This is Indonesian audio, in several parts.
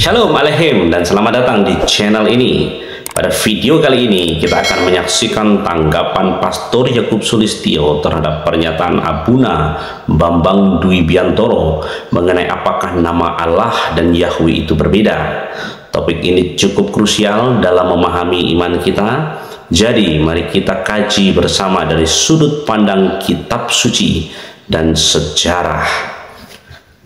Shalom Alehem dan selamat datang di channel ini. Pada video kali ini kita akan menyaksikan tanggapan Pastor Yakub Sulistyo terhadap pernyataan Abuna Bambang Dwi Biantoro mengenai apakah nama Allah dan Yahweh itu berbeda. Topik ini cukup krusial dalam memahami iman kita. Jadi mari kita kaji bersama dari sudut pandang kitab suci dan sejarah.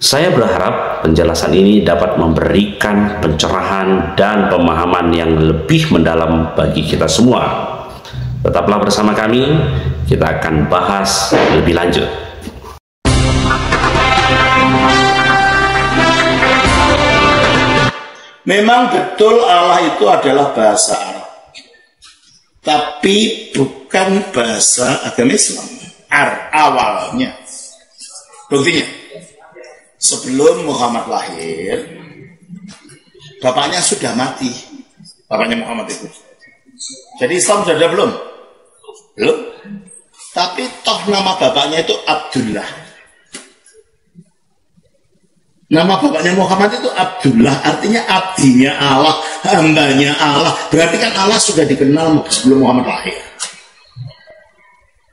Saya berharap penjelasan ini dapat memberikan pencerahan dan pemahaman yang lebih mendalam bagi kita semua. Tetaplah bersama kami, kita akan bahas lebih lanjut. Memang betul Allah itu adalah bahasa Arab, tapi bukan bahasa agama Islam. Awalnya, buktinya, sebelum Muhammad lahir, bapaknya sudah mati. Bapaknya Muhammad itu. Jadi Islam sudah ada belum? Belum. Tapi toh nama bapaknya itu Abdullah. Nama bapaknya Muhammad itu Abdullah, artinya abdinya Allah, hambanya Allah. Berarti kan Allah sudah dikenal sebelum Muhammad lahir.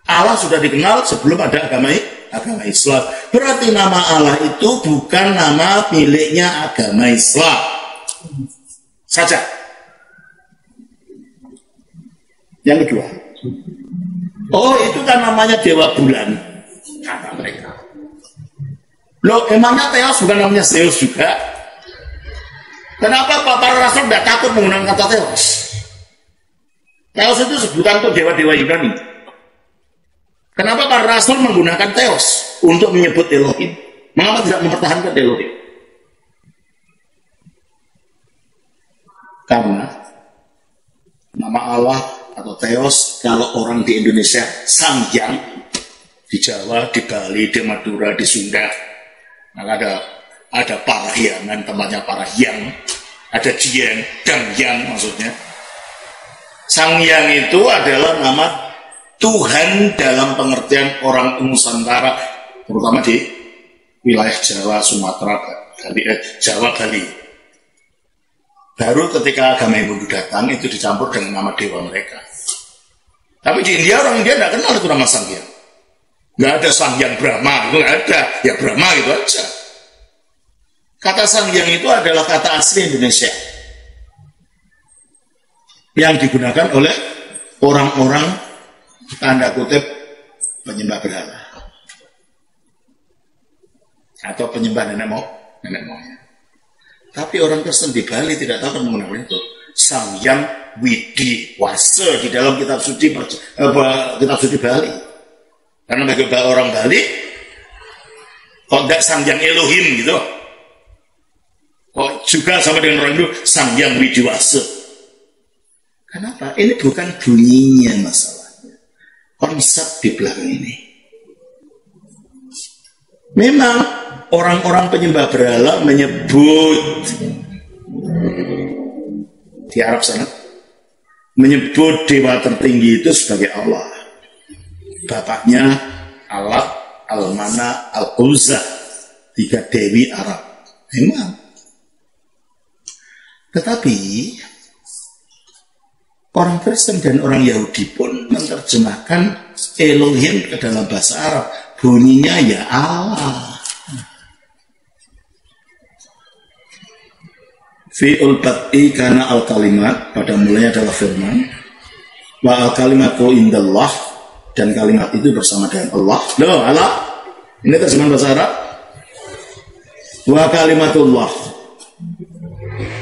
Allah sudah dikenal sebelum ada agama Islam. Berarti nama Allah itu bukan nama miliknya agama Islam saja. Yang kedua, oh itu kan namanya Dewa Bulan, kata mereka. Loh, emangnya Theos bukan namanya Zeus juga? Kenapa para rasul tidak takut menggunakan kata Theos? Theos itu sebutan untuk dewa-dewa Yunani. Kenapa para rasul menggunakan Theos untuk menyebut Elohim? Mengapa tidak mempertahankan Elohim? Karena nama Allah atau Theos kalau orang di Indonesia Sang Hyang, di Jawa, di Bali, di Madura, di Sunda, maka ada Parahyangan, tempatnya Parahyang, ada Jiang, dan Yang maksudnya. Sang Hyang itu adalah nama Tuhan dalam pengertian orang Nusantara, terutama di wilayah Jawa, Sumatera, Jawa, Bali. Baru ketika agama Hindu datang, itu dicampur dengan nama dewa mereka. Tapi di India, orang India tidak kenal itu nama Sang Hyang. Nggak ada Sang Hyang Brahma, itu nggak ada. Ya Brahma gitu aja. Kata Sang Hyang itu adalah kata asli Indonesia yang digunakan oleh orang-orang tanda kutip penyembah berhala atau penyembah nenek moyang. Tapi orang Kristen di Bali tidak tahu menggunakan itu. Sang Hyang Widi Wase di dalam kitab suci Bali. Karena bagi orang Bali, kok tidak Sang Hyang Elohim gitu, kok juga sama dengan orang Hindu Sang Hyang Widi Wase. Kenapa? Ini bukan bunyinya masalah. Konsep di belakang ini. Memang orang-orang penyembah berhala menyebut di Arab sana, menyebut dewa tertinggi itu sebagai Allah. Bapaknya Allah, Al-Mana, Al-Uzza, 3 dewi Arab. Memang. Tetapi orang Kristen dan orang Yahudi pun menerjemahkan Elohim ke dalam bahasa Arab. Bunyinya ya Allah. Fi'ul bat'i kana al-kalimat, pada mulanya adalah firman. Wa al-kalimatu indallah, dan kalimat itu bersama dengan Allah. Loh, Allah. Ini terjemahan bahasa Arab. Wa kalimatullah.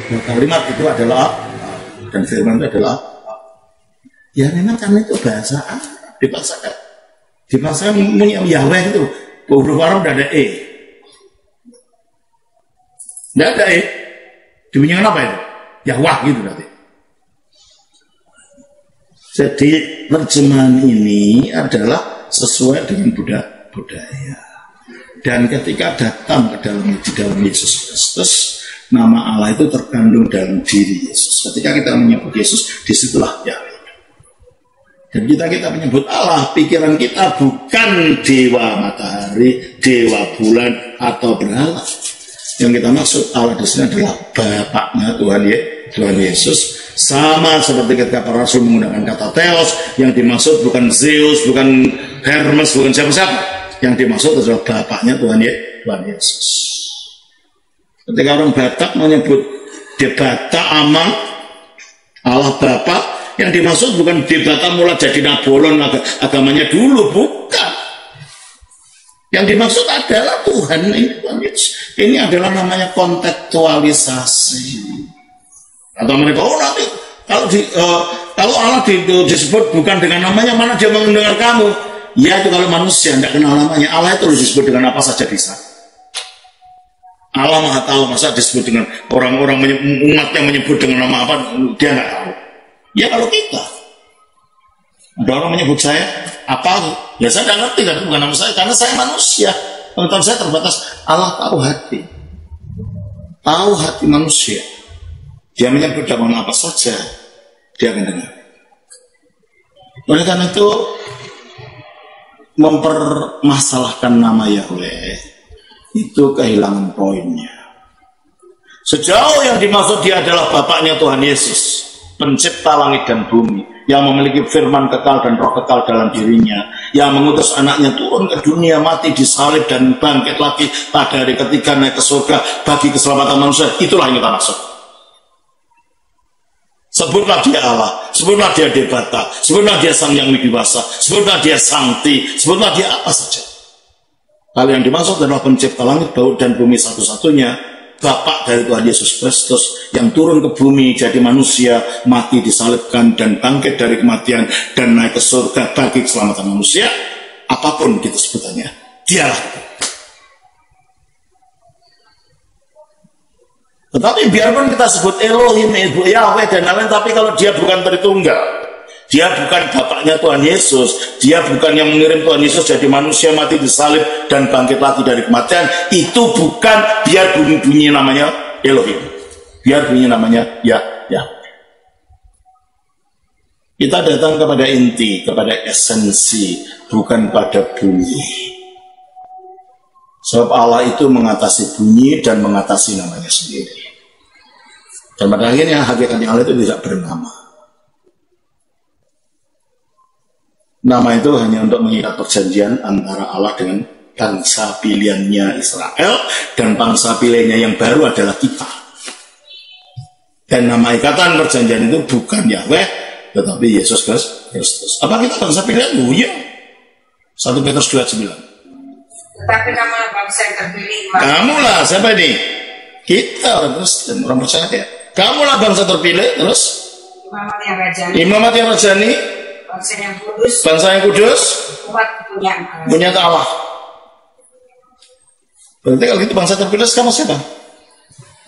Wa kalimat itu adalah Allah, dan firman itu adalah Allah. Ya memang karena itu bahasa Arab, dipaksakan Yahweh itu huruf Arab tidak ada E, tidak ada E, dibunyikan apa itu? Yahweh gitu berarti. Jadi terjemahan ini adalah sesuai dengan budaya. Dan ketika datang di dalam Yesus Kristus, nama Allah itu terkandung dalam diri Yesus. Ketika kita menyebut Yesus, disitulah Yahweh. Dan kita menyebut Allah, pikiran kita bukan dewa matahari, dewa bulan, atau berhala. Yang kita maksud Allah di sini adalah Bapaknya Tuhan Yesus. Sama seperti ketika para rasul menggunakan kata Theos, yang dimaksud bukan Zeus, bukan Hermes, bukan siapa-siapa. Yang dimaksud adalah Bapaknya Tuhan Yesus. Ketika orang Batak menyebut dia Batak Amang Allah Bapa, yang dimaksud bukan di Batak mulai jadi Nabolon agamanya dulu, bukan. Yang dimaksud adalah Tuhan Yesus. Ini adalah namanya kontekstualisasi. Atau mereka, oh nanti kalau Allah disebut bukan dengan namanya, mana dia mau mendengar kamu? Ya itu kalau manusia tidak kenal namanya. Allah itu disebut dengan apa saja bisa. Allah Maha tahu, masa disebut dengan orang-orang umat yang menyebut dengan nama apa, dia nggak tahu. Ya kalau kita, ada orang menyebut saya apa, ya saya tidak ngerti, kan bukan nama saya, karena saya manusia. Pengetahuan saya terbatas. Allah tahu hati manusia. Dia menyebut dengan apa saja, dia akan dengar. Oleh karena itu, mempermasalahkan nama Yahweh itu kehilangan poinnya. Sejauh yang dimaksud dia adalah Bapaknya Tuhan Yesus, pencipta langit dan bumi, yang memiliki firman kekal dan roh kekal dalam dirinya, yang mengutus anaknya turun ke dunia, mati disalib dan bangkit lagi pada hari ketiga naik ke surga bagi keselamatan manusia, itulah yang kita maksud. Sebutlah dia Allah, sebutlah dia Debata, sebutlah dia Sang Yang Widiwasa, sebutlah dia Sangti, sebutlah dia apa saja. Hal yang dimaksud adalah pencipta langit dan bumi satu-satunya, Bapak dari Tuhan Yesus Kristus yang turun ke bumi jadi manusia, mati disalibkan dan bangkit dari kematian dan naik ke surga bagi keselamatan manusia. Apapun kita sebutannya, dialah. Tetapi biarpun kita sebut Elohim, Yahweh dan lain-lain, tapi kalau dia bukan Tritunggal, dia bukan Bapaknya Tuhan Yesus, dia bukan yang mengirim Tuhan Yesus jadi manusia, mati disalib dan bangkit lagi dari kematian, itu bukan, biar bunyi namanya Elohim, biar bunyi namanya Yahweh. Kita datang kepada inti, kepada esensi, bukan pada bunyi. Sebab Allah itu mengatasi bunyi dan mengatasi namanya sendiri. Dan pada akhirnya hakikatnya Allah itu tidak bernama. Nama itu hanya untuk mengikat perjanjian antara Allah dengan bangsa pilihannya Israel, dan bangsa pilihannya yang baru adalah kita. Dan nama ikatan perjanjian itu bukan Yahweh, tetapi Yesus Kristus. Apa kita bangsa pilihan? Oh iya. 1 Petrus 2:9. Tetapi kamu bangsa yang terpilih. Kamulah, siapa ini? Kita orang Kristen, orang percaya dia. Kamulah bangsa terpilih, terus? Imamat yang rajani. Imamat yang rajani. Bangsa yang kudus. Bangsa yang kudus. Umat kepunyaan Allah. Punya Allah. Berarti kalau itu bangsa terpilih kamu siapa?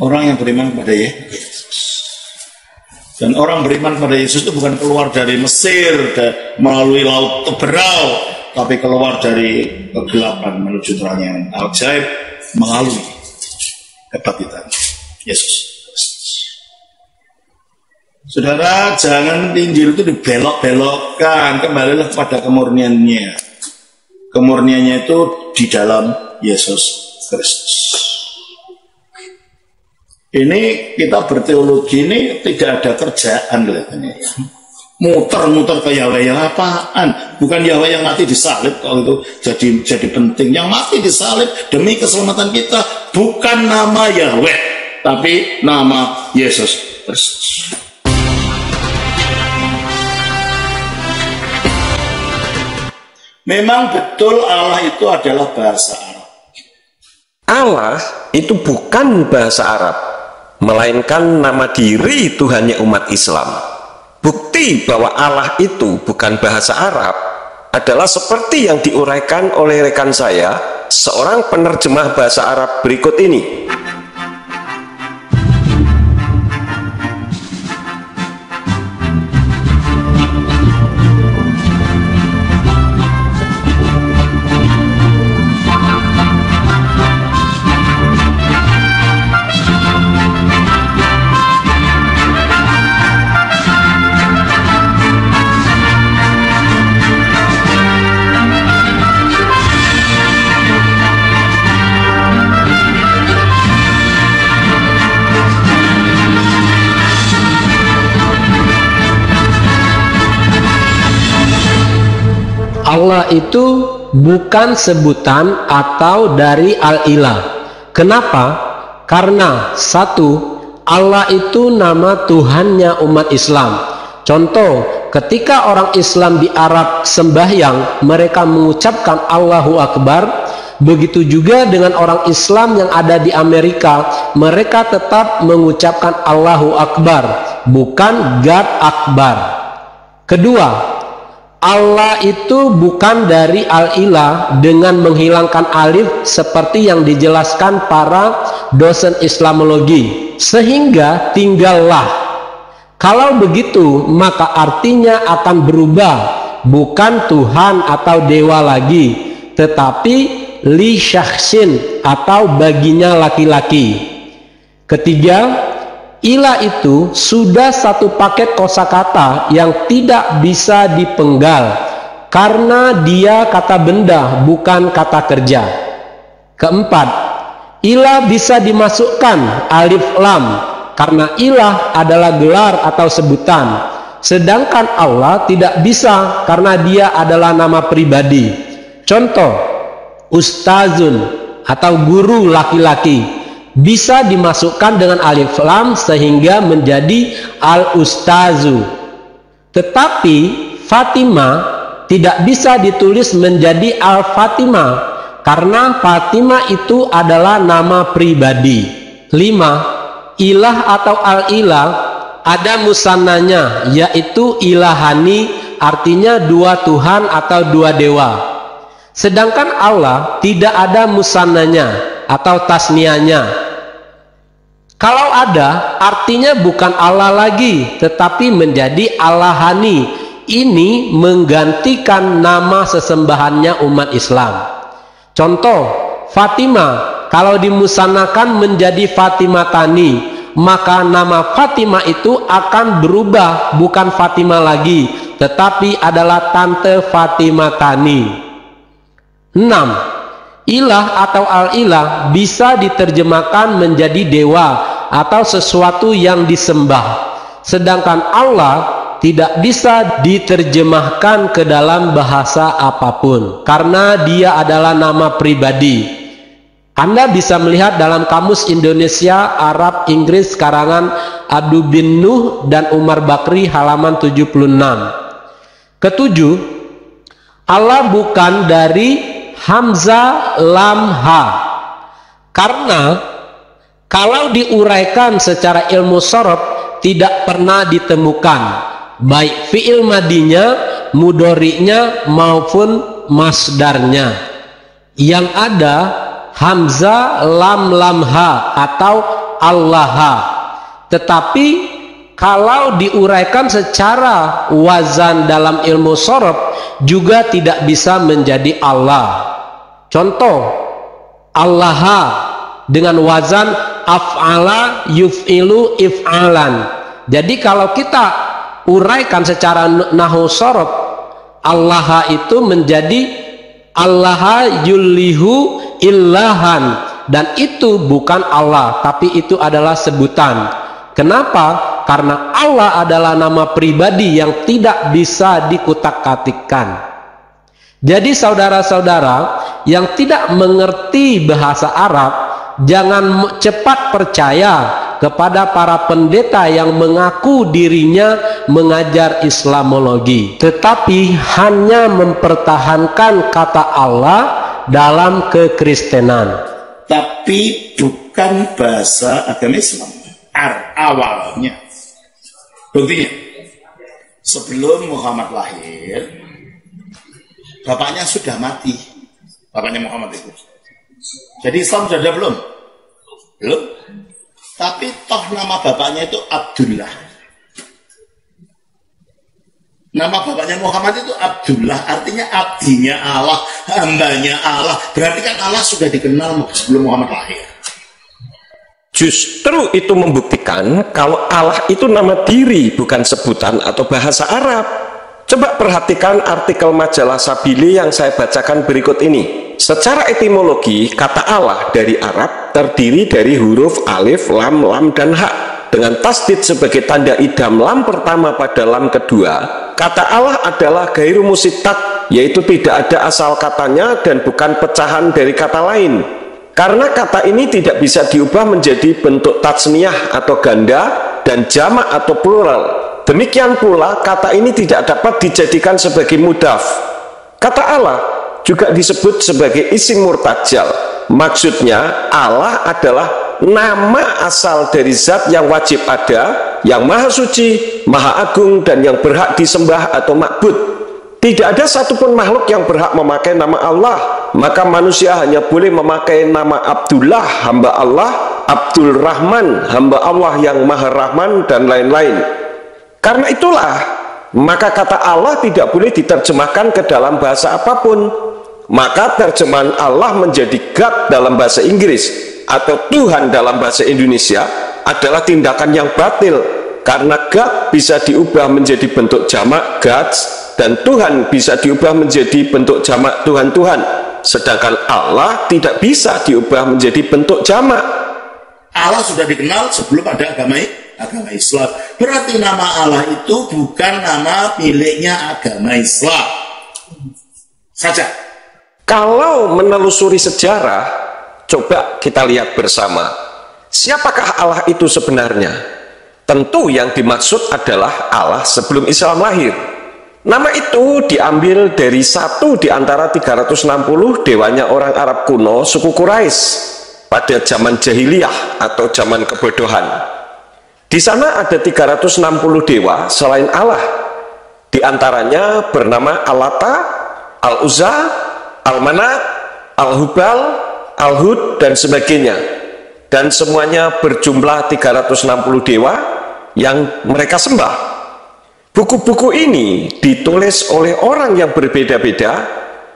Orang yang beriman kepada Yesus. Dan orang beriman kepada Yesus itu bukan keluar dari Mesir melalui laut Teberau, tapi keluar dari kegelapan menuju terang yang ajaib melalui kebangkitan Yesus. Saudara, jangan Injil itu dibelok-belokkan, kembalilah pada kemurniannya. Kemurniannya itu di dalam Yesus Kristus. Ini kita berteologi ini tidak ada kerjaan kelihatannya ya. Muter-muter ke Yahweh yang apaan? Bukan Yahweh yang mati disalib, kalau itu jadi penting. Yang mati disalib demi keselamatan kita bukan nama Yahweh, tapi nama Yesus Kristus. Memang betul Allah itu adalah bahasa Arab. Allah itu bukan bahasa Arab, melainkan nama diri Tuhannya umat Islam. Bukti bahwa Allah itu bukan bahasa Arab adalah seperti yang diuraikan oleh rekan saya, seorang penerjemah bahasa Arab berikut ini. Allah itu bukan sebutan atau dari al-ilah. Kenapa? Karena satu, Allah itu nama Tuhannya umat Islam. Contoh, ketika orang Islam di Arab sembahyang, mereka mengucapkan Allahu Akbar. Begitu juga dengan orang Islam yang ada di Amerika, mereka tetap mengucapkan Allahu Akbar, bukan God Akbar. Kedua, Allah itu bukan dari al-ilah dengan menghilangkan alif seperti yang dijelaskan para dosen Islamologi, sehingga tinggallah. Kalau begitu, maka artinya akan berubah, bukan Tuhan atau dewa lagi, tetapi li syakhsin atau baginya laki-laki. Ketiga, ilah itu sudah satu paket kosakata yang tidak bisa dipenggal karena dia kata benda bukan kata kerja. Keempat, ilah bisa dimasukkan alif lam karena ilah adalah gelar atau sebutan, sedangkan Allah tidak bisa karena dia adalah nama pribadi. Contoh, ustazun atau guru laki-laki bisa dimasukkan dengan alif lam sehingga menjadi al-ustazu. Tetapi Fatimah tidak bisa ditulis menjadi al-Fatimah karena Fatimah itu adalah nama pribadi. 5. Ilah atau al-ilah ada musannanya, yaitu ilahani, artinya dua Tuhan atau dua dewa. Sedangkan Allah tidak ada musannanya atau tasnianya. Kalau ada, artinya bukan Allah lagi, tetapi menjadi Allahani. Ini menggantikan nama sesembahannya umat Islam. Contoh, Fatimah, kalau dimusanakan menjadi Fatimah Tani, maka nama Fatimah itu akan berubah, bukan Fatimah lagi, tetapi adalah Tante Fatimah Tani. 6. Ilah atau al-ilah bisa diterjemahkan menjadi dewa atau sesuatu yang disembah, sedangkan Allah tidak bisa diterjemahkan ke dalam bahasa apapun karena dia adalah nama pribadi. Anda bisa melihat dalam Kamus Indonesia, Arab, Inggris karangan Abdul bin Nuh dan Umar Bakri halaman 76. Ketujuh, Allah bukan dari Hamzah Lam Ha, karena kalau diuraikan secara ilmu sorof tidak pernah ditemukan baik fi'il madinya, mudhari'nya maupun masdarnya. Yang ada Hamzah lam ha atau Allah. Tetapi kalau diuraikan secara wazan dalam ilmu sorof juga tidak bisa menjadi Allah. Contoh, Allah dengan wazan af'ala yuf'ilu if'alan. Jadi kalau kita uraikan secara nahwu sorof, Allah itu menjadi Allah yulihu illahan, dan itu bukan Allah, tapi itu adalah sebutan. Kenapa? Karena Allah adalah nama pribadi yang tidak bisa dikutak-katikkan. Jadi saudara-saudara yang tidak mengerti bahasa Arab, jangan cepat percaya kepada para pendeta yang mengaku dirinya mengajar Islamologi, tetapi hanya mempertahankan kata Allah dalam kekristenan. Tapi bukan bahasa agama Islam awalnya. Buktinya, sebelum Muhammad lahir, bapaknya sudah mati. Bapaknya Muhammad itu. Jadi Islam sudah ada belum? Belum. Tapi toh nama bapaknya itu Abdullah. Nama bapaknya Muhammad itu Abdullah, artinya abdinya Allah, hambanya Allah. Berarti kan Allah sudah dikenal sebelum Muhammad lahir. Justru itu membuktikan kalau Allah itu nama diri, bukan sebutan atau bahasa Arab. Coba perhatikan artikel majalah Sabili yang saya bacakan berikut ini. Secara etimologi, kata Allah dari Arab terdiri dari huruf alif, lam, dan ha. Dengan tasdid sebagai tanda idgham lam pertama pada lam kedua, kata Allah adalah gairu musitak yaitu tidak ada asal katanya dan bukan pecahan dari kata lain. Karena kata ini tidak bisa diubah menjadi bentuk tatsniyah atau ganda dan jamak atau plural. Demikian pula kata ini tidak dapat dijadikan sebagai mudhaf. Kata Allah juga disebut sebagai isim murtajal. Maksudnya Allah adalah nama asal dari zat yang wajib ada, yang maha suci, maha agung, dan yang berhak disembah atau ma'bud. Tidak ada satupun makhluk yang berhak memakai nama Allah, maka manusia hanya boleh memakai nama Abdullah, hamba Allah, Abdul Rahman, hamba Allah yang maha Rahman, dan lain-lain. Karena itulah, maka kata Allah tidak boleh diterjemahkan ke dalam bahasa apapun. Maka terjemahan Allah menjadi God dalam bahasa Inggris atau Tuhan dalam bahasa Indonesia adalah tindakan yang batil, karena God bisa diubah menjadi bentuk jamak gods, dan Tuhan bisa diubah menjadi bentuk jamak Tuhan-Tuhan, sedangkan Allah tidak bisa diubah menjadi bentuk jamak. Allah sudah dikenal sebelum ada agama Islam. Berarti nama Allah itu bukan nama miliknya agama Islam saja. Kalau menelusuri sejarah, coba kita lihat bersama, siapakah Allah itu sebenarnya? Tentu yang dimaksud adalah Allah sebelum Islam lahir. Nama itu diambil dari satu di antara 360 dewanya orang Arab kuno suku Quraisy pada zaman jahiliyah atau zaman kebodohan. Di sana ada 360 dewa selain Allah. Di antaranya bernama Al-Lata, Al-Uzza, Al-Manat, Al-Hubal, Al-Hud, dan sebagainya. Dan semuanya berjumlah 360 dewa yang mereka sembah. Buku-buku ini ditulis oleh orang yang berbeda-beda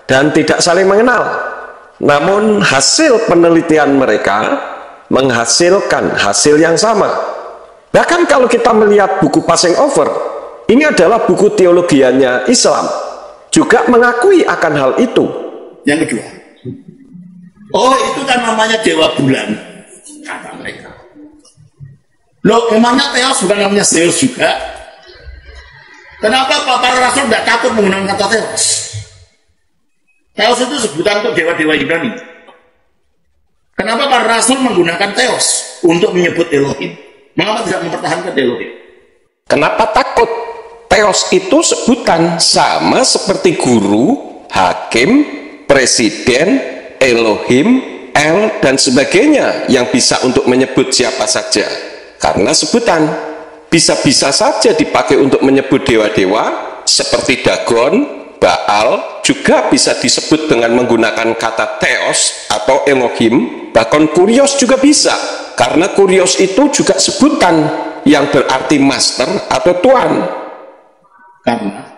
dan tidak saling mengenal. Namun hasil penelitian mereka menghasilkan hasil yang sama. Bahkan kalau kita melihat buku Passing Over, ini adalah buku teologianya Islam, juga mengakui akan hal itu. Yang kedua, oh itu kan namanya Dewa Bulan, kata mereka. Loh, emangnya Theos bukan namanya Zeus juga? Kenapa para rasul tidak takut menggunakan kata Theos? Theos itu sebutan untuk dewa-dewa Yunani. Kenapa para rasul menggunakan Theos untuk menyebut Elohim? Mengapa tidak mempertahankan Elohim? Kenapa takut? Theos itu sebutan sama seperti guru, hakim, presiden, Elohim, El, dan sebagainya yang bisa untuk menyebut siapa saja. Karena sebutan bisa-bisa saja dipakai untuk menyebut dewa-dewa seperti Dagon, Baal, juga bisa disebut dengan menggunakan kata Theos atau Elohim. Bahkan Kurios juga bisa, karena Kurios itu juga sebutan yang berarti master atau tuan. Karena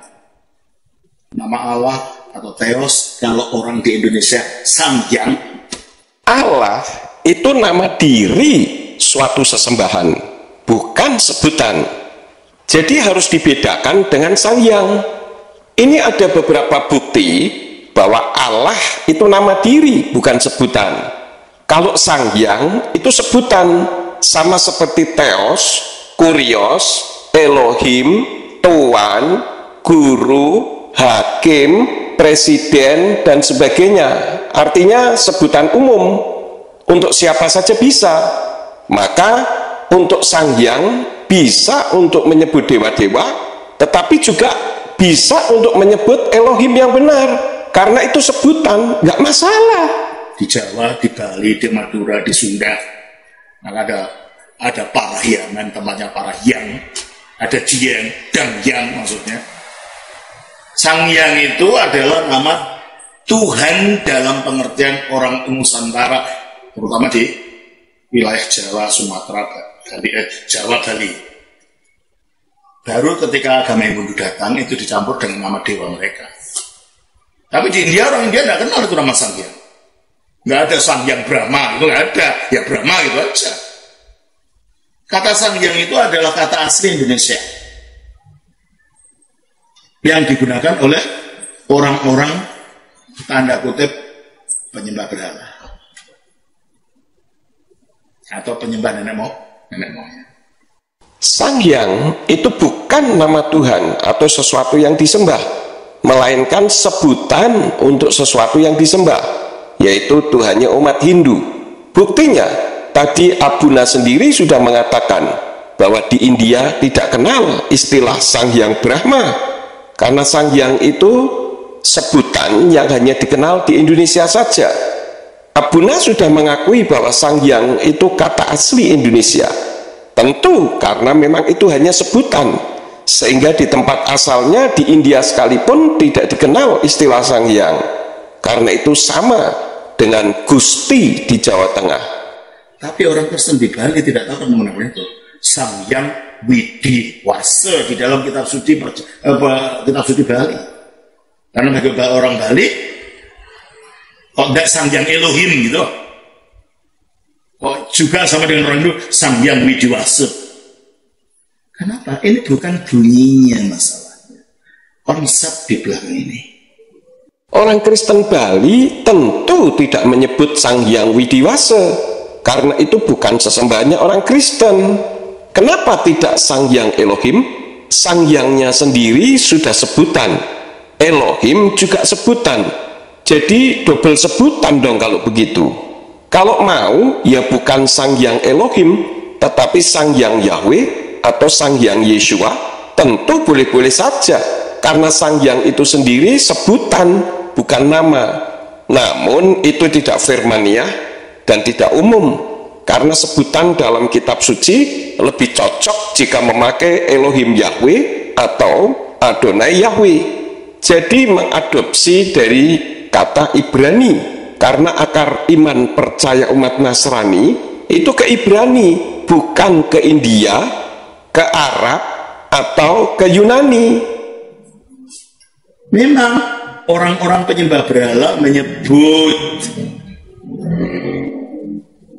nama Allah atau Theos, kalau orang di Indonesia Sangyang, Allah itu nama diri suatu sesembahan, bukan sebutan. Jadi harus dibedakan dengan Sangyang. Ini ada beberapa bukti bahwa Allah itu nama diri, bukan sebutan. Kalau Sangyang itu sebutan, sama seperti Theos, Kurios, Elohim, Tuan, Guru, Hakim, Presiden, dan sebagainya. Artinya sebutan umum, untuk siapa saja bisa. Maka untuk Sangyang bisa untuk menyebut dewa-dewa, tetapi juga bisa untuk menyebut Elohim yang benar, karena itu sebutan, nggak masalah. di Jawa, di Bali, di Madura, di Sunda, maka ada Parahyangan, tempatnya Parahyang, ada Jiang, Dangyang maksudnya. Sangyang itu adalah nama Tuhan dalam pengertian orang Nusantara, terutama di wilayah Jawa, Sumatera, Bali, Jawa, Bali. Baru ketika agama Hindu datang, itu dicampur dengan nama dewa mereka. Tapi di India, orang India tidak kenal itu nama Sangyang. Nggak ada Sangyang Brahma, itu nggak ada. Ya Brahma gitu aja. Kata Sangyang itu adalah kata asli Indonesia yang digunakan oleh orang-orang tanda kutip penyembah berhala atau penyembah nenek moyang. Sangyang itu bukan nama Tuhan atau sesuatu yang disembah, melainkan sebutan untuk sesuatu yang disembah, yaitu Tuhannya umat Hindu. Buktinya, tadi Abuna sendiri sudah mengatakan bahwa di India tidak kenal istilah Sang Hyang Brahma, karena Sang Hyang itu sebutan yang hanya dikenal di Indonesia saja. Abuna sudah mengakui bahwa Sang Hyang itu kata asli Indonesia. Tentu karena memang itu hanya sebutan, sehingga di tempat asalnya di India sekalipun tidak dikenal istilah Sang Hyang. Karena itu sama dengan Gusti di Jawa Tengah. Tapi orang Kristen di Bali tidak tahu mengenai itu. Sang Hyang Widiwasa di dalam kitab suci Bali. Karena bagi orang Bali, kok tidak Sang Hyang Elohim gitu, kok juga sama dengan orang Hindu Sang Hyang Widiwasa. Kenapa? Ini bukan bunyinya masalahnya, konsep di belakang ini. Orang Kristen Bali tentu tidak menyebut Sang Hyang Widiwasa, karena itu bukan sesembahannya orang Kristen. Kenapa tidak Sang Hyang Elohim? Sang Hyangnya sendiri sudah sebutan, Elohim juga sebutan. Jadi double sebutan dong kalau begitu. Kalau mau, ya bukan Sang Hyang Elohim, tetapi Sang Hyang Yahweh atau Sang Hyang Yeshua, tentu boleh-boleh saja, karena Sang Hyang itu sendiri sebutan, bukan nama. Namun itu tidak firmaniah dan tidak umum, karena sebutan dalam kitab suci lebih cocok jika memakai Elohim Yahweh atau Adonai Yahweh. Jadi mengadopsi dari kata Ibrani, karena akar iman percaya umat Nasrani itu ke Ibrani, bukan ke India, ke Arab, atau ke Yunani. Memang orang-orang penyembah berhala menyebut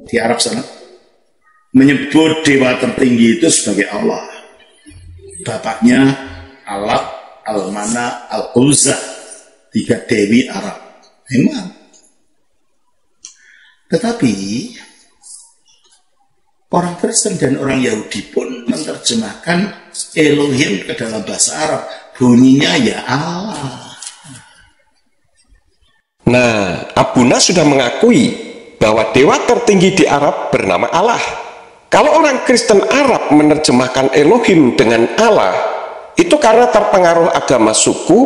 di Arab sana, menyebut dewa tertinggi itu sebagai Allah. Bapaknya Alat, Almana, Al-Uzza, 3 dewi Arab. Memang. Tetapi orang Kristen dan orang Yahudi pun menerjemahkan Elohim ke dalam bahasa Arab. Bunyinya ya Allah. Nah, Abuna sudah mengakui bahwa dewa tertinggi di Arab bernama Allah. Kalau orang Kristen Arab menerjemahkan Elohim dengan Allah, itu karena terpengaruh agama suku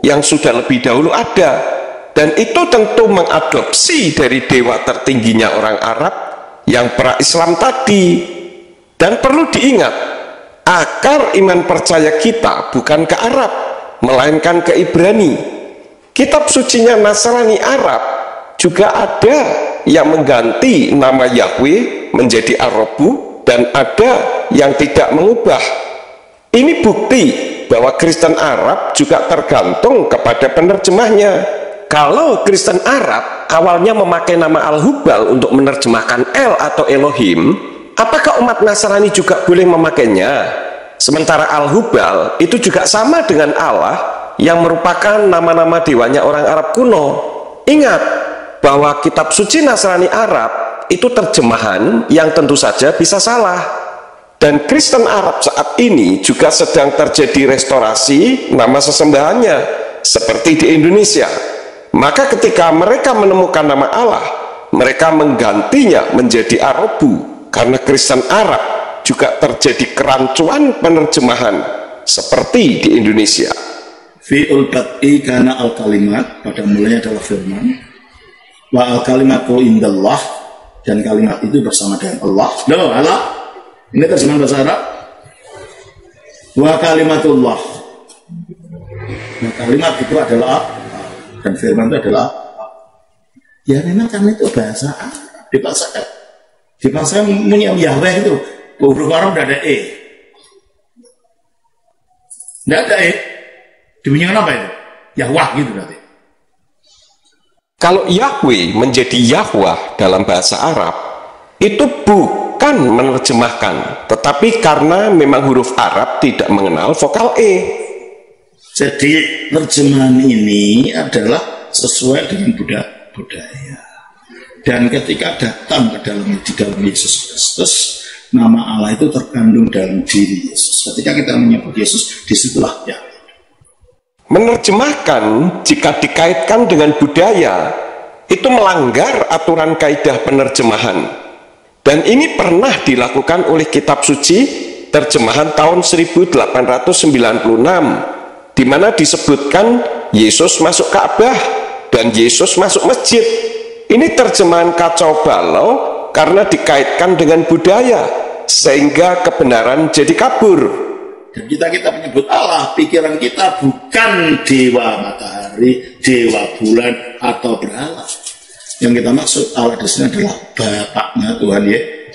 yang sudah lebih dahulu ada. Dan itu tentu mengadopsi dari dewa tertingginya orang Arab yang pra-Islam tadi. Dan perlu diingat, akar iman percaya kita bukan ke Arab, melainkan ke Ibrani. Kitab sucinya Nasrani Arab juga ada yang mengganti nama Yahweh menjadi Arabu, dan ada yang tidak mengubah. Ini bukti bahwa Kristen Arab juga tergantung kepada penerjemahnya. Kalau Kristen Arab awalnya memakai nama Al-Hubal untuk menerjemahkan El atau Elohim, apakah umat Nasrani juga boleh memakainya? Sementara Al-Hubal itu juga sama dengan Allah yang merupakan nama-nama dewanya orang Arab kuno. Ingat bahwa kitab suci Nasrani Arab itu terjemahan yang tentu saja bisa salah. Dan Kristen Arab saat ini juga sedang terjadi restorasi nama sesembahannya seperti di Indonesia. Maka ketika mereka menemukan nama Allah, mereka menggantinya menjadi Arabu, karena Kristen Arab juga terjadi kerancuan penerjemahan seperti di Indonesia. Fi'ul bad'i kana al-kalimat, pada mulanya adalah firman, wa al-kalimatu indallah, dan kalimat itu bersama dengan Allah. Loh, Allah, ini terjemahan bahasa Arab. Wa kalimatullah, nah, kalimat itu adalah, dan firman itu adalah, ya memang karena itu bahasa Arab. Di bahasa punya Yahweh itu huruf Arab tidak ada E, tidak ada E. Dibunyikan apa itu? Yahwah gitu berarti. Kalau Yahweh menjadi Yahwah dalam bahasa Arab, itu bukan menerjemahkan, tetapi karena memang huruf Arab tidak mengenal vokal E. Jadi terjemahan ini adalah sesuai dengan budaya. Dan ketika datang di dalam Yesus Kristus, nama Allah itu terkandung dalam diri Yesus. Ketika kita menyebut Yesus, disitulah Yahweh. Menerjemahkan jika dikaitkan dengan budaya itu melanggar aturan kaidah penerjemahan. Dan ini pernah dilakukan oleh kitab suci terjemahan tahun 1896, di mana disebutkan Yesus masuk Ka'bah dan Yesus masuk masjid. Ini terjemahan kacau balau karena dikaitkan dengan budaya, sehingga kebenaran jadi kabur. Dan kita menyebut Allah, pikiran kita bukan dewa matahari, dewa bulan, atau berhala. Yang kita maksud Allah di sini adalah Bapaknya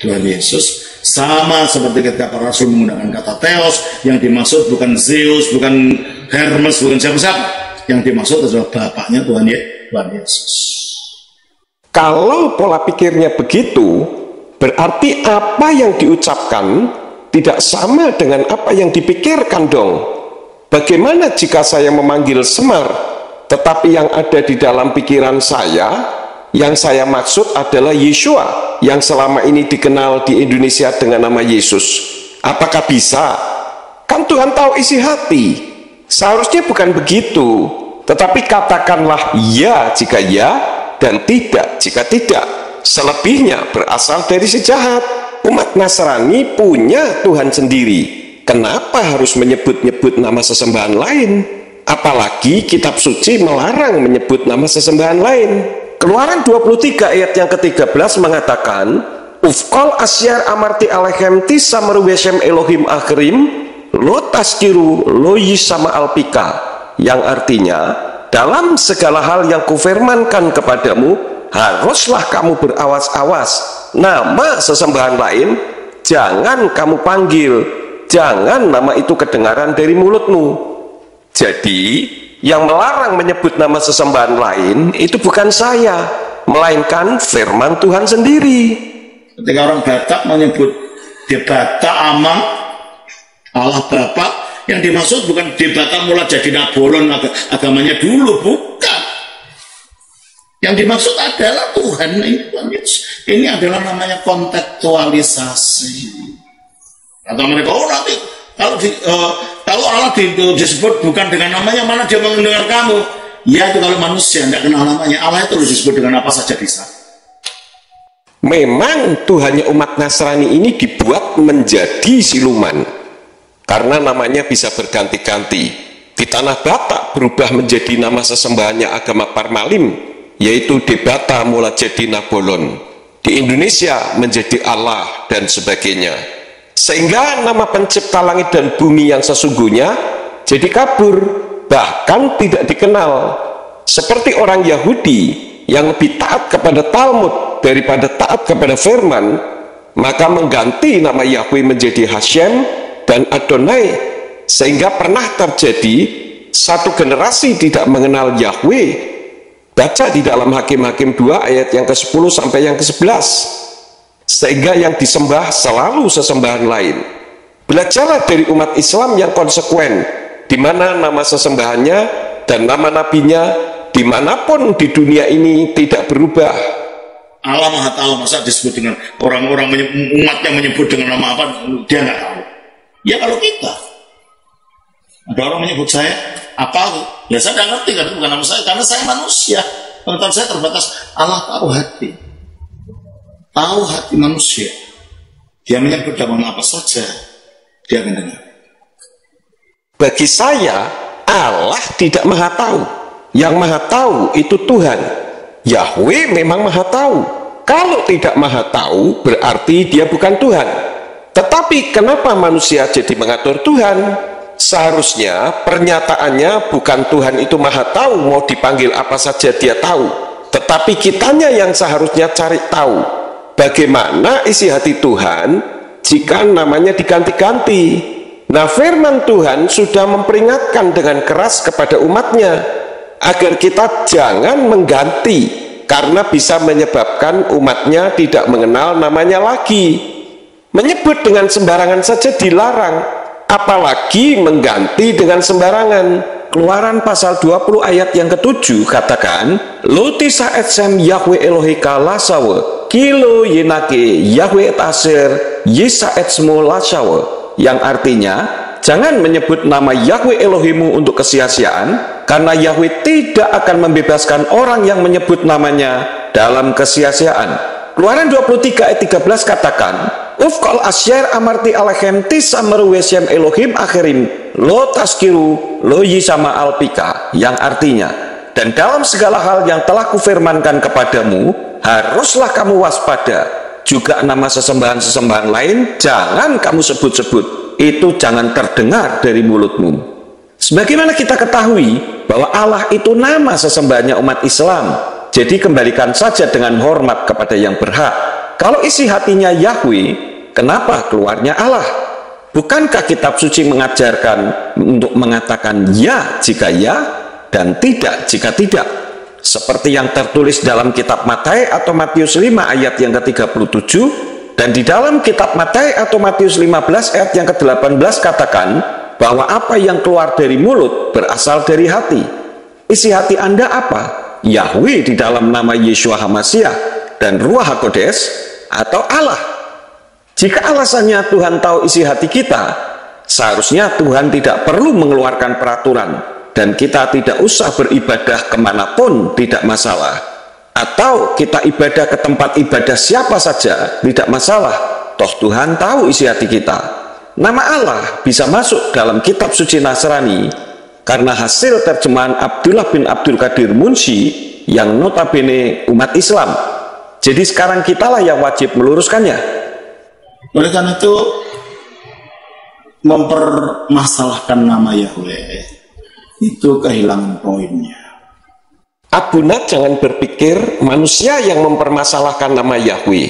Tuhan Yesus. Sama seperti ketika para rasul menggunakan kata Theos, yang dimaksud bukan Zeus, bukan Hermes, bukan siapa-siapa. Yang dimaksud adalah Bapaknya Tuhan Yesus. Kalau pola pikirnya begitu, berarti apa yang diucapkan tidak sama dengan apa yang dipikirkan dong. Bagaimana jika saya memanggil Semar, tetapi yang ada di dalam pikiran saya, yang saya maksud adalah Yeshua, yang selama ini dikenal di Indonesia dengan nama Yesus? Apakah bisa? Kan Tuhan tahu isi hati. Seharusnya bukan begitu, tetapi katakanlah ya jika ya, dan tidak jika tidak. Selebihnya berasal dari si jahat. Umat Nasrani punya Tuhan sendiri. Kenapa harus menyebut-nyebut nama sesembahan lain? Apalagi kitab suci melarang menyebut nama sesembahan lain. Keluaran 23 ayat yang ke-13 mengatakan, Ufkol asyar amarti alehem tisamru wesem Elohim akrim lo taskiru lo yisama alpika, yang artinya, dalam segala hal yang kufirmankan kepadamu, haruslah kamu berawas-awas. Nama sesembahan lain jangan kamu panggil, jangan nama itu kedengaran dari mulutmu. Jadi yang melarang menyebut nama sesembahan lain itu bukan saya, melainkan firman Tuhan sendiri. Ketika orang Batak menyebut Debata Amang Allah Bapa, yang dimaksud bukan Debata mula jadi Nabolon agamanya dulu, bukan. Yang dimaksud adalah Tuhan Yesus. Ini adalah namanya kontekstualisasi. Kata mereka, oh nanti kalau Allah disebut bukan dengan namanya, mana dia mendengar kamu? Ya itu kalau manusia tidak kenal namanya. Allah itu disebut dengan apa saja bisa. Memang Tuhannya umat Nasrani ini dibuat menjadi siluman, karena namanya bisa berganti-ganti. Di tanah Batak berubah menjadi nama sesembahannya agama Parmalim, yaitu Debata mula jadi Nabolon. Di Indonesia menjadi Allah dan sebagainya. Sehingga nama pencipta langit dan bumi yang sesungguhnya jadi kabur, bahkan tidak dikenal. Seperti orang Yahudi yang lebih taat kepada Talmud daripada taat kepada firman, maka mengganti nama Yahweh menjadi Hashem dan Adonai, sehingga pernah terjadi satu generasi tidak mengenal Yahweh. Baca di dalam Hakim-Hakim 2 ayat yang ke-10 sampai yang ke-11. Sehingga yang disembah selalu sesembahan lain. Belajarlah dari umat Islam yang konsekuen, di mana nama sesembahannya dan nama nabinya dimanapun di dunia ini tidak berubah. Allah Maha Tahu, masa disebut dengan orang-orang umat yang menyebut dengan nama apa, dia nggak tahu. Ya kalau kita, ada orang menyebut saya apa, ya saya nggak ngerti, karena bukan nama saya, karena saya manusia. Pengetahuan saya terbatas. Allah tahu hati manusia. Dia menyebut dengan apa saja, dia akan dengar. Bagi saya, Allah tidak maha tahu. Yang maha tahu itu Tuhan. Yahweh memang maha tahu. Kalau tidak maha tahu, berarti dia bukan Tuhan. Tetapi kenapa manusia jadi mengatur Tuhan? Seharusnya pernyataannya bukan Tuhan itu maha tahu, mau dipanggil apa saja dia tahu. Tetapi kitanya yang seharusnya cari tahu bagaimana isi hati Tuhan jika namanya diganti-ganti. Nah, firman Tuhan sudah memperingatkan dengan keras kepada umatnya agar kita jangan mengganti, karena bisa menyebabkan umatnya tidak mengenal namanya lagi. Menyebut dengan sembarangan saja dilarang, apalagi mengganti dengan sembarangan. Keluaran pasal 20 ayat yang ke-7 katakan, Lo tisa etsem Yahweh Elohika lasawe, kilo yenake Yahweh et aser yisa etsmo lasawe, yang artinya, jangan menyebut nama Yahweh Elohimmu untuk kesia-siaan, karena Yahweh tidak akan membebaskan orang yang menyebut namanya dalam kesia-siaan. Keluaran 23 ayat 13 katakan, Ufqal asyar amarti alechem tisameru wesyem Elohim akhirim lo taskiru lo yisama alpika, yang artinya, dan dalam segala hal yang telah kufirmankan kepadamu, haruslah kamu waspada. Juga nama sesembahan-sesembahan lain jangan kamu sebut-sebut, itu jangan terdengar dari mulutmu. Sebagaimana kita ketahui bahwa Allah itu nama sesembahannya umat Islam, jadi kembalikan saja dengan hormat kepada yang berhak. Kalau isi hatinya Yahweh, kenapa keluarnya Allah? Bukankah kitab suci mengajarkan untuk mengatakan ya jika ya dan tidak jika tidak? Seperti yang tertulis dalam kitab Matai atau Matius 5 ayat yang ke-37, dan di dalam kitab Matai atau Matius 15 ayat yang ke-18 katakan bahwa apa yang keluar dari mulut berasal dari hati. Isi hati Anda apa? Yahweh di dalam nama Yeshua HaMashiach dan Ruach HaKodes, atau Allah? Jika alasannya Tuhan tahu isi hati kita, seharusnya Tuhan tidak perlu mengeluarkan peraturan dan kita tidak usah beribadah kemanapun, tidak masalah. Atau kita ibadah ke tempat ibadah siapa saja, tidak masalah. Toh Tuhan tahu isi hati kita. Nama Allah bisa masuk dalam kitab suci Nasrani karena hasil terjemahan Abdullah bin Abdul Qadir Munshi yang notabene umat Islam. Jadi sekarang kitalah yang wajib meluruskannya. Oleh karena itu, mempermasalahkan nama Yahweh itu kehilangan poinnya. Abuna jangan berpikir manusia yang mempermasalahkan nama Yahweh.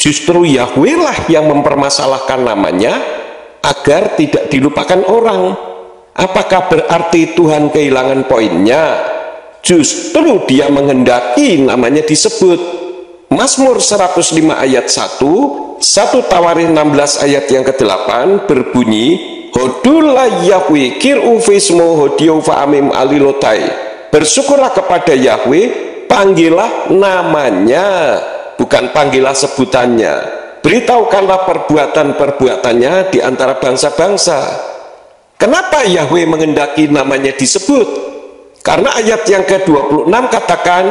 Justru Yahweh lah yang mempermasalahkan namanya agar tidak dilupakan orang. Apakah berarti Tuhan kehilangan poinnya? Justru dia menghendaki namanya disebut. Mazmur 105 ayat 1, 1 Tawarikh 16 ayat yang ke-8 berbunyi, Hodullah Yahweh kir'u fismo hodiyo fa'amim alilotai. Bersyukurlah kepada Yahweh, panggillah namanya, bukan panggillah sebutannya. Beritahukanlah perbuatan-perbuatannya di antara bangsa-bangsa. Kenapa Yahweh menghendaki namanya disebut? Karena ayat yang ke-26 katakan,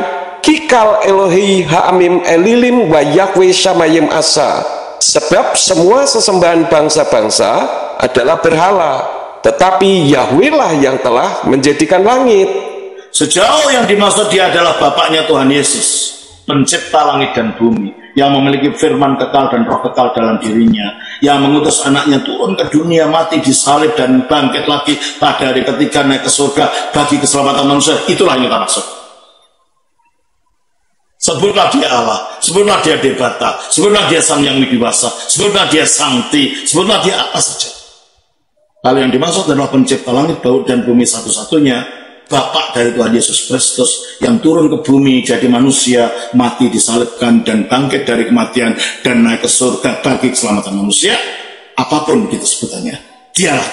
Kikal Elohi Ha'amim Elilim wa Yahweh Shamayim Asa. Sebab semua sesembahan bangsa-bangsa adalah berhala, tetapi Yahweh lah yang telah menjadikan langit. Sejauh yang dimaksud dia adalah Bapaknya Tuhan Yesus, pencipta langit dan bumi, yang memiliki firman kekal dan roh kekal dalam dirinya, yang mengutus anaknya turun ke dunia, mati disalib dan bangkit lagi pada hari ketiga naik ke surga bagi keselamatan manusia. Itulah yang kita maksud. Sebutlah dia Allah, sebutlah dia Debata, sebutlah dia Sang Yang Widiwasa, sebutlah dia Sangti, sebutlah dia apa saja. Kalau yang dimaksud adalah pencipta langit dan bumi satu-satunya, Bapak dari Tuhan Yesus Kristus yang turun ke bumi jadi manusia, mati disalibkan dan bangkit dari kematian dan naik ke surga bagi keselamatan manusia. Apapun itu sebutannya, dialah.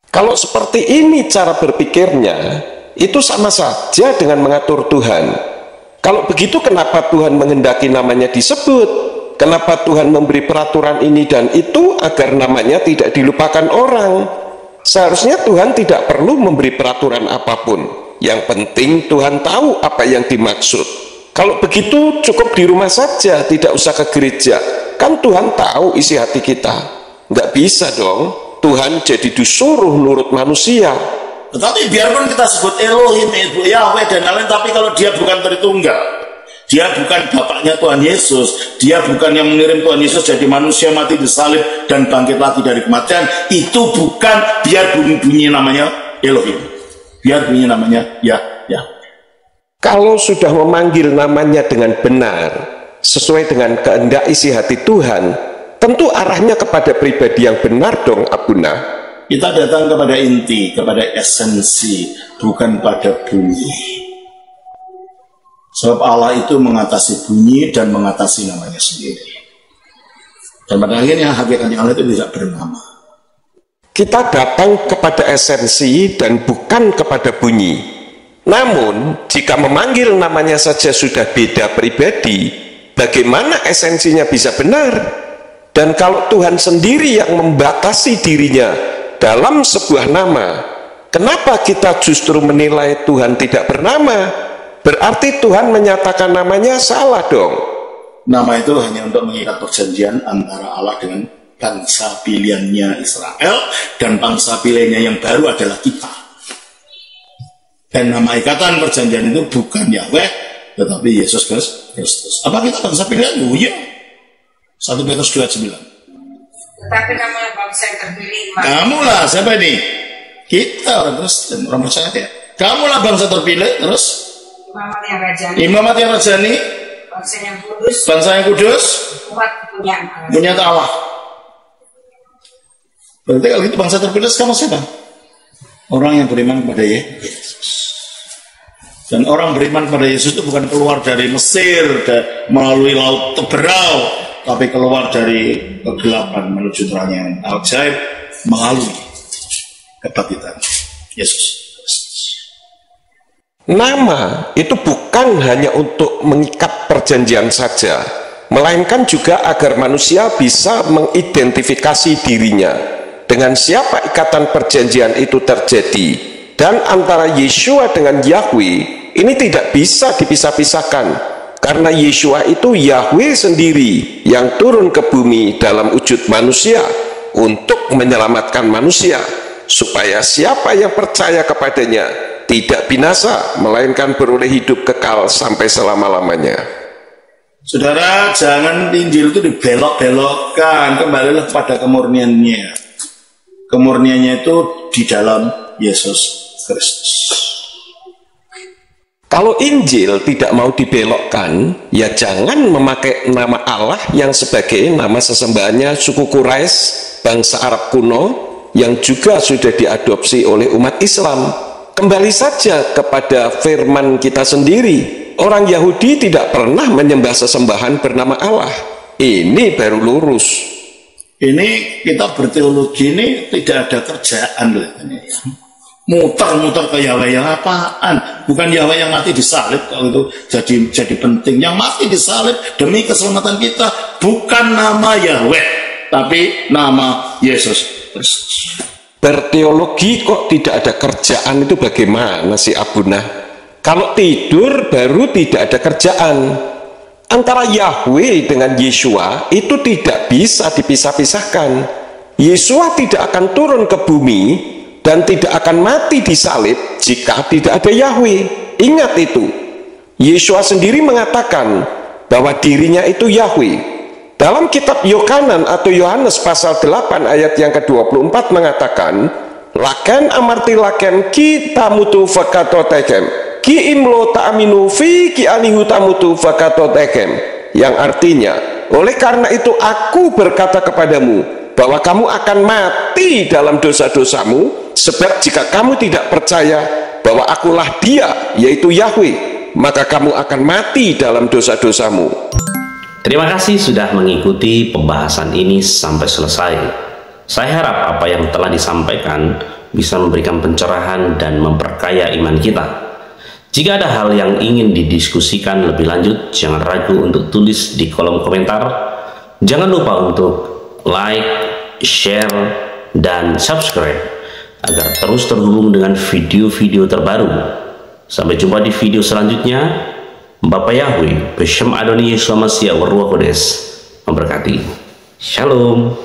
Kalau seperti ini cara berpikirnya, itu sama saja dengan mengatur Tuhan. Kalau begitu kenapa Tuhan menghendaki namanya disebut? Kenapa Tuhan memberi peraturan ini dan itu agar namanya tidak dilupakan orang? Seharusnya Tuhan tidak perlu memberi peraturan apapun. Yang penting Tuhan tahu apa yang dimaksud. Kalau begitu cukup di rumah saja, tidak usah ke gereja. Kan Tuhan tahu isi hati kita. Nggak bisa dong Tuhan jadi disuruh nurut manusia. Tetapi biarpun kita sebut Elohim, Yahweh dan lain-lain, tapi kalau dia bukan Tritunggal, dia bukan Bapaknya Tuhan Yesus, dia bukan yang mengirim Tuhan Yesus jadi manusia, mati disalib dan bangkit lagi dari kematian, itu bukan, biar bunyi namanya Elohim, biar bunyi namanya Yahweh. Kalau sudah memanggil namanya dengan benar, sesuai dengan kehendak isi hati Tuhan, tentu arahnya kepada pribadi yang benar dong, Abuna. Kita datang kepada inti, kepada esensi, bukan pada bunyi. Sebab Allah itu mengatasi bunyi dan mengatasi namanya sendiri. Dan pada akhirnya hakikatnya Allah itu tidak bernama. Kita datang kepada esensi dan bukan kepada bunyi. Namun, jika memanggil namanya saja sudah beda pribadi, bagaimana esensinya bisa benar? Dan kalau Tuhan sendiri yang membatasi dirinya dalam sebuah nama, kenapa kita justru menilai Tuhan tidak bernama? Berarti Tuhan menyatakan namanya salah dong. Nama itu hanya untuk mengikat perjanjian antara Allah dengan bangsa pilihannya Israel, dan bangsa pilihannya yang baru adalah kita. Dan nama ikatan perjanjian itu bukan Yahweh, tetapi Yesus Kristus. Apa kita bangsa pilihan? Oh iya. 1 Petrus 2:9. Tetapi kamu bangsa yang terpilih. Kamulah siapa ini? Kita orang Kristen, orang percaya ya. Kamulah bangsa terpilih, terus Imamat yang rajani. Imamat yang rajani. Bangsa yang kudus. Bangsa yang kudus. Umat kepunyaan Allah. Punya Allah. Berarti kalau itu bangsa terpilih kamu siapa? Orang yang beriman kepada Yesus. Dan orang beriman kepada Yesus itu bukan keluar dari Mesir melalui laut Teberau, tapi keluar dari kegelapan menuju terang yang ajaib melalui kebangkitan Yesus. Nama itu bukan hanya untuk mengikat perjanjian saja, melainkan juga agar manusia bisa mengidentifikasi dirinya dengan siapa ikatan perjanjian itu terjadi. Dan antara Yeshua dengan Yahweh ini tidak bisa dipisah-pisahkan, karena Yeshua itu Yahweh sendiri yang turun ke bumi dalam wujud manusia untuk menyelamatkan manusia, supaya siapa yang percaya kepadanya tidak binasa, melainkan beroleh hidup kekal sampai selama-lamanya. Saudara, jangan Injil itu dibelok-belokkan, kembalilah pada kemurniannya. Kemurniannya itu di dalam Yesus Kristus. Kalau Injil tidak mau dibelokkan, ya jangan memakai nama Allah yang sebagai nama sesembahannya suku Quraisy, bangsa Arab kuno, yang juga sudah diadopsi oleh umat Islam. Kembali saja kepada firman kita sendiri. Orang Yahudi tidak pernah menyembah sesembahan bernama Allah. Ini baru lurus. Ini kita berteologi ini tidak ada kerjaan loh ini ya. Muter-muter ke Yahweh yang apaan? Bukan Yahweh yang mati disalib, kalau itu jadi penting. Yang mati disalib demi keselamatan kita bukan nama Yahweh, tapi nama Yesus Kristus. Berteologi kok tidak ada kerjaan itu bagaimana sih Abuna? Kalau tidur baru tidak ada kerjaan. Antara Yahweh dengan Yeshua itu tidak bisa dipisah-pisahkan. Yeshua tidak akan turun ke bumi dan tidak akan mati disalib jika tidak ada Yahweh. Ingat itu. Yeshua sendiri mengatakan bahwa dirinya itu Yahweh. Dalam kitab Yohanan atau Yohanes pasal 8 ayat yang ke-24 mengatakan, laken amarti laken ki tamutu fakato tekem ki imlo ta'aminu fi ki anihu tamutu fakato tekem, yang artinya, oleh karena itu aku berkata kepadamu bahwa kamu akan mati dalam dosa-dosamu, sebab jika kamu tidak percaya bahwa akulah dia, yaitu Yahweh, maka kamu akan mati dalam dosa-dosamu. Terima kasih sudah mengikuti pembahasan ini sampai selesai. Saya harap apa yang telah disampaikan bisa memberikan pencerahan dan memperkaya iman kita. Jika ada hal yang ingin didiskusikan lebih lanjut, jangan ragu untuk tulis di kolom komentar. Jangan lupa untuk like, share, dan subscribe agar terus terhubung dengan video-video terbaru. Sampai jumpa di video selanjutnya. Bapak Yahweh, Beshem Adoni Yesus Mashiach Waruah Kodes memberkati. Shalom.